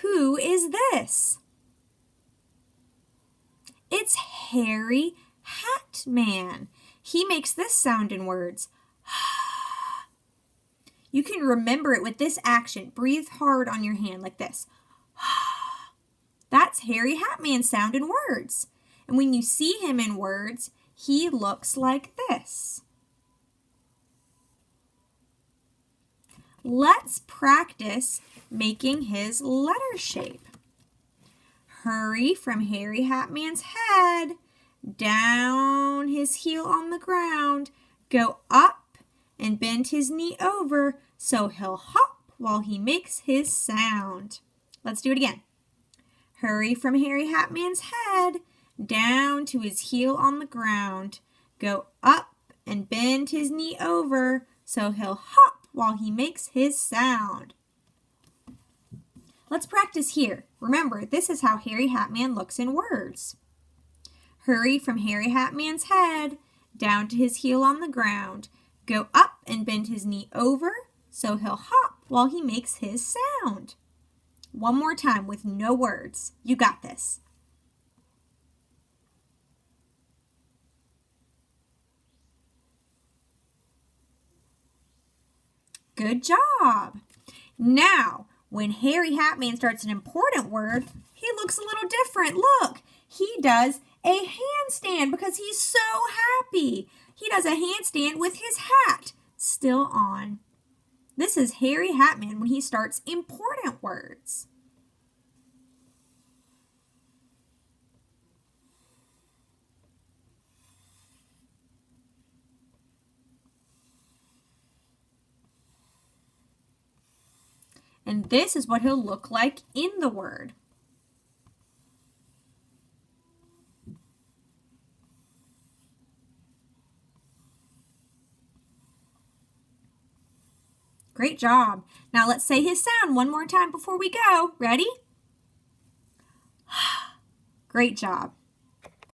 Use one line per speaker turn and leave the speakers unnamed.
Who is this? It's Hairy Hat Man. He makes this sound in words. You can remember it with this action. Breathe hard on your hand like this. That's Hairy Hat Man sound in words. And when you see him in words, he looks like this. Let's practice making his letter shape. Hurry from Hairy Hat Man's head, down his heel on the ground, go up and bend his knee over so he'll hop while he makes his sound. Let's do it again. Hurry from Hairy Hat Man's head, down to his heel on the ground, go up and bend his knee over so he'll hop while he makes his sound. Let's practice here. Remember, this is how Hairy Hat Man looks in words. Hurry from Hairy Hat Man's head, down to his heel on the ground, go up and bend his knee over so he'll hop while he makes his sound. One more time with no words. You got this. Good job. Now, when Hairy Hat Man starts an important word, he looks a little different. Look, he does a handstand because he's so happy. He does a handstand with his hat still on. This is Hairy Hat Man when he starts important words. And this is what he'll look like in the word. Great job. Now let's say his sound one more time before we go. Ready? Great job.